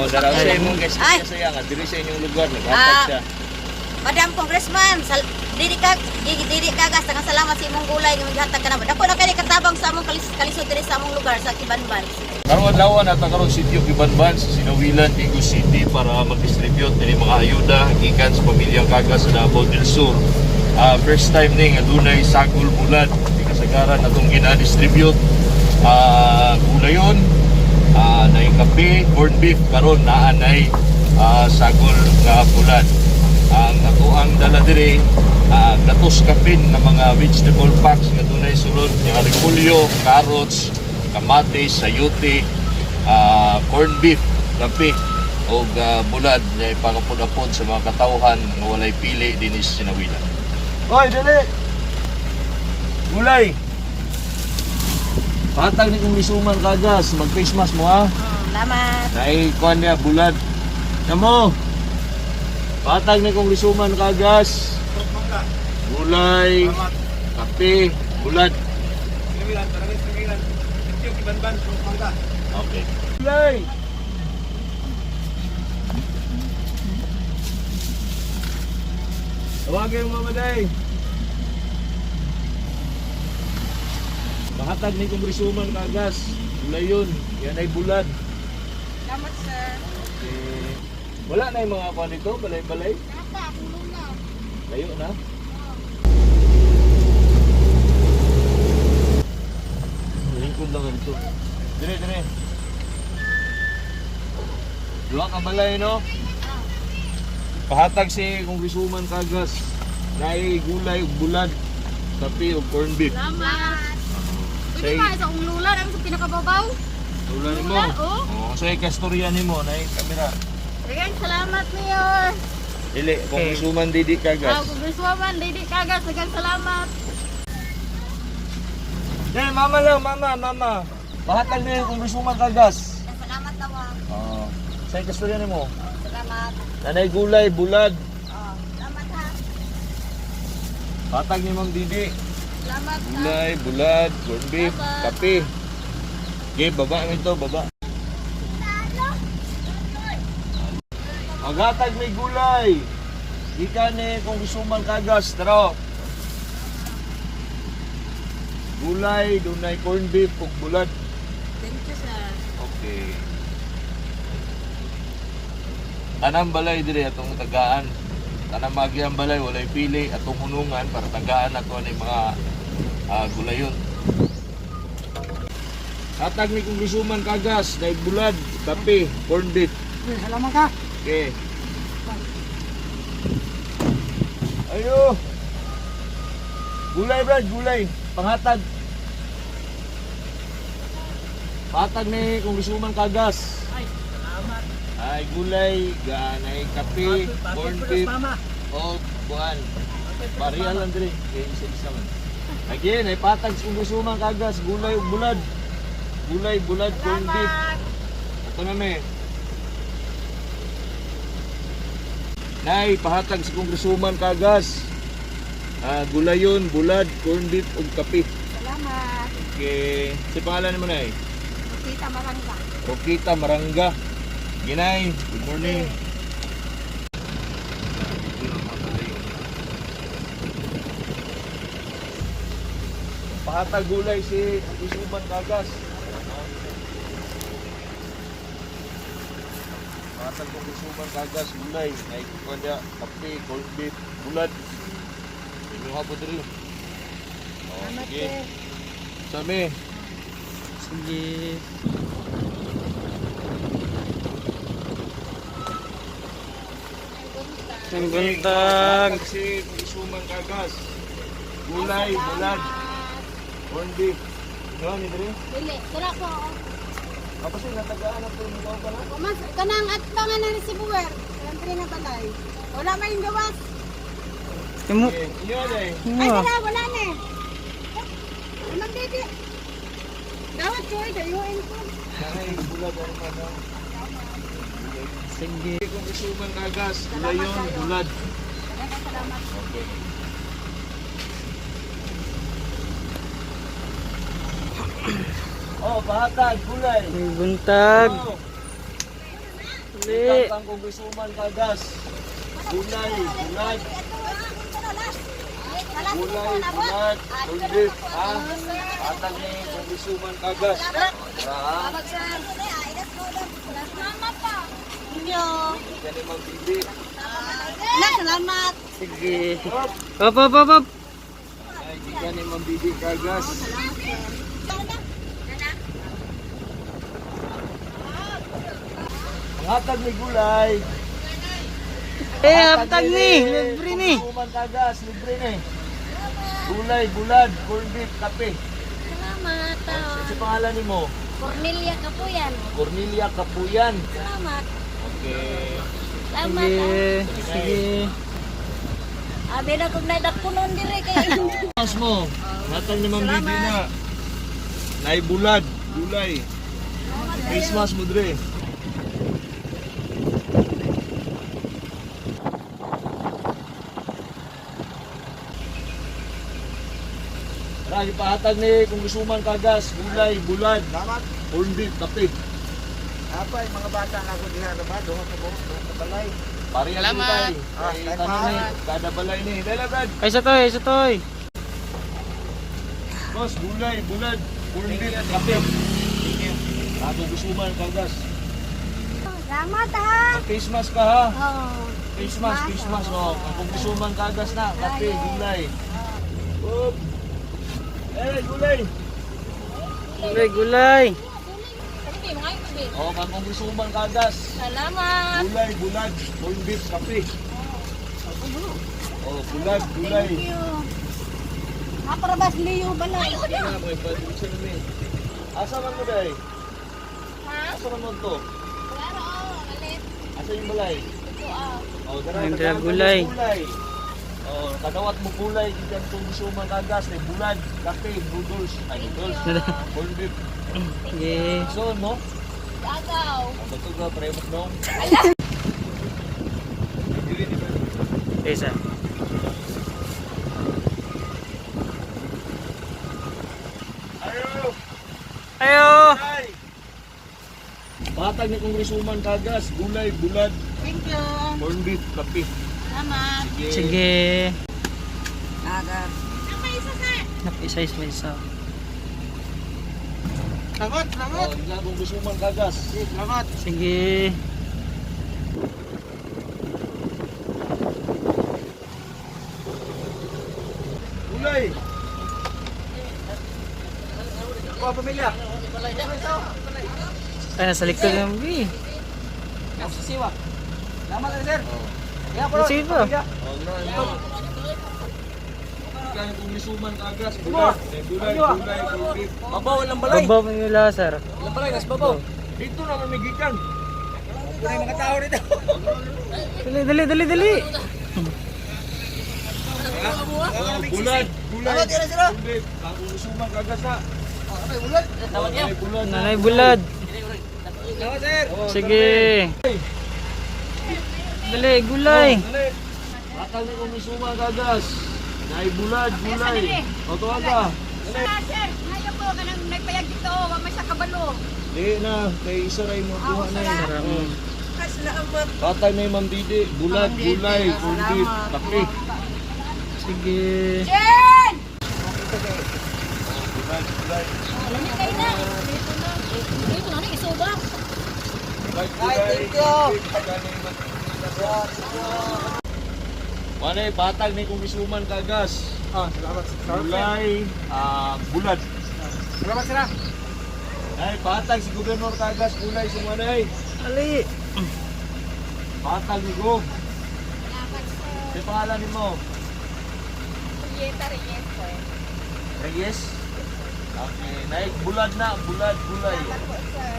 Daraw sa imong guys, saya nga diri sa inyong lugar naghatag siya. Madam Congressman, dili kagas tanang salamat sa imong gulay nga maghatag ka na. Dako na kay katabang sa among kalisod diri sa among lugar sa Kibanban. Karong adlaw na karon sitio Kibanban sa Sinawilan, Tigo City para mag-distribute ini mga ayuda gikan sa pamilyang Kagas sa Davao del Sur. First time ning adunay sagol bulad di kasagaran atong gina-distribute gulayon. Nay kape, corned beef karon naa nay sagol nga bulad. Ang ang dala diri gatos kapin na mga vegetable packs nga dunay sulod nga repolyo, carrots, kamatis, sayote, corned beef, kape o bulad na ipangapod-apod sa mga katawhan nga walay pili dinis Sinawilan. Hoy, dali! Gulay! Patag ni kong lisuman Kagas, mag-face mask mo ha? Salamat. Nay, kuhan niya, bulad. Namo! Patag ni kong lisuman Kagas. Gulay, kape, bulad. Okay. Gulay! Tawagin mo mamaday. Mahatag ni kong risuman Kagas. Gulay yun. Yan ay bulad. Salamat, sir. Okay. Wala na yung mga kuha nito? Balay-balay? Napa, puno na. Layo na? Lingkod lang ito. Dire. Dua ka balay, no? Pahatag si kong risuman Kagas. Naay gulay, bulad, kape o corned beef. Salamat. Say, Pwede ba sa ululan ang sa pinakababaw? ulan mo. Ulan, oh. Oh, say kastorya nimo na yung kamera. Daghang salamat, Mayor. Dili, kung isuman didi Kagas. Congresswoman, Lady Kagas, daghang salamat. Dili, mama lang, mama. Pahatag niyo kung isuman Kagas. Salamat tawang. Oh, say kastorya nimo. Salamat. Nanay gulay, bulad. Oh, salamat ha. Pahatag ni Ma'am Didi. Salamat ha. Gulay, bulad, corned beef, Salamat. kape. Okay, baba ito, baba. Maghatag may gulay. Ika ni kung isuman Kagas, taro. Gulay, dunay corned beef, ug bulad. Thank you, sir. Okay. Tanang balay dire atong tagaan. Tanang magi ang balay walay pili atong hunungan para tagaan ato ani mga gulayon. Hatag ni kung isuman Kagas, dahil bulad, kape, corned beef. Salamat ka. Okay. Ayo. Gulay brad, gulay. Panghatag. Hatag ni kung isuman Kagas. Ay, salamat. Ay gulay, ganay kape, corned beef, o buwan. Bariya lang diri, kay isa-isa man. Again, ay patag sa gusuman Kagas, gulay ug bulad. Gulay, bulad, corned beef. Ito na me. Nay, pahatag sa gusuman Kagas. Gulayon, bulad, corned beef ug kape. Salamat. Okay. Si pangalan mo nay? Kita marangga. Rokita Marangga. Ginay, good morning. Pahatag gulay si Isuban Kagas. Pahatag ko Isuban Kagas gulay. Naik pada kape, corned beef, bulad. Ini apa diri? Oh, sige. Sami. Sige. Buntag si Isuman Kagas. Gulay, bulad, corned beef. Ano ni diri? Dili, sila po. Kapag sila tagaan ang tulong mo ka na. Mas kanang at tangan na receiver. Entry na balay. Wala may gawas. Imo. Iyon eh. Ay wala na. Anong dito? Gawat ko ito, yung ko. Kaya bulag ang ano. Sige. Kung gusto man kagas, layon, bulad. Salamat. Okay. Oh, pahatag, gulay. May buntag. Oh, Uli. itang kung gusto man kagas. Gulay, bulad. Gulay, bulad, bulbit, ha? Pahatag ni kung gusto man kagas. Ha? Salamat pa. Inyo. Yan yung magbibi. Salamat. Sige. Hop. Ay, di ka ni mambibi kagas. Hatag ni gulay. Aptag ni. Libre ni. Kuman kagas, libre ni. Gulay, bulad, corned beef, kape. Salamat. Sa pangalan ni mo? Cornelia Kapuyan. Cornelia Kapuyan. Salamat. Okay. Salamat. Sige. Abi na kung naidakunon dire kay. Mas mo, hatag ni mambibi na. Nay bulad, gulay. Christmas mo dre. Marami pahatag ni kung gusto man kagas, gulay, bulad, corned beef, kape. Apa yung mga bata na ako diha na ba? Doon sa balay. Pari ang gulay. Ah, Ay, kahit tanong ni, pahalan. kada balay ni. Dala brad. Ay, sa toy. Boss, gulay, bulad, corned beef, kape. Ako gusto man kagas. Salamat ha. Christmas ka ha. Oh. Christmas, no. Kung gusto man kagas na, kape, gulay. Up. Eh, gulay. Gulay. Oh, kung gusto man kagas. Salamat. Gulay, bulad, corned beef, kape. Oh, bulad, gulay. Thank you. Aparabas liyo balay. Ano mo, ipadulsa namin. Asa man mo day? Asa man mo to? Claro, alit. Asa yung balay? Ito ah. Oh, dara Ayun, kadawat gulay. mo gulay. Oh, kadawat mo gulay diyan kung gusto man kagas, may bulad, kape, noodles, corned beef. Sige. So, no? Agaw. Bato ka, premot nung. Isa. Ayaw! Ayo. Ay! Patag ni kung risuman kagas, gulay, bulad, Thank you. corned beef, kape. Salamat. Sige. Agad. Ang may isa sir. Napisa may isa. Salamat, salamat. Oh, nga kung gusto man kagas. Salamat. Sige. Gulay! Oh, pamilya. Ay, nasa likod ng bi. Siwa. Salamat sir. Ya, Sige po. Oh, nga, kaya kung gusto man kagas, bulad, gulay, corned beef. Babaw lang balay. Babaw mo yung laser. Lang balay, nas babaw. Dito na mamigikan. Ito na yung mga tao rito. Dali. Oh, bulad, gulay, corned beef. Kung gusto man kagas na. Tawag Bulad. Nanay bulad. Salamat sir. Oh, Sige. Dali, gulay. Dali. Bakal na kung gusto man kagas. Nay bulad, gulay. O, tuwa ka. Dali. Sir, ngayon po kanang nagpayag dito, wa may sa kabalo. Di na, kay isa rin mo kuha na yun. Mm. Salamat. Patay na yung Ma'am Didi, bulad, gulay, corned beef, kape. Sige. Jen! Bulad, gulay, Alam niya kayo na. Dito na. Dito na, isuba. bulad, Ay, gulay, thank you. corned beef, pagani man. Manay, patag ni kung isuman kagas. Ah, salamat. Gulay, bulad. Salamat sir. Ay, patag si Gobernador kagas, gulay si Manay. Ali. Patag ni Gob. Salamat, sir. Sa pangalan ni mo? Julieta Reyes, sir. Reyes? Okay, naik bulad na, bulad, gulay. Salamat po, sir.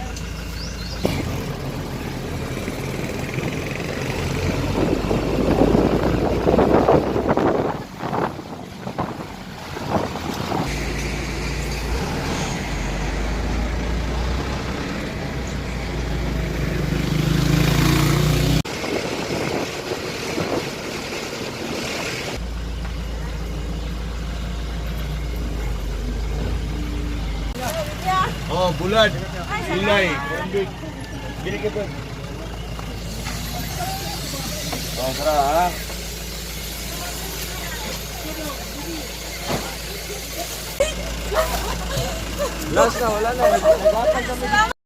Oh, bulad. Gulay. Bili ka po. Oh, tara ha. Last na, wala na. Naglatag kami.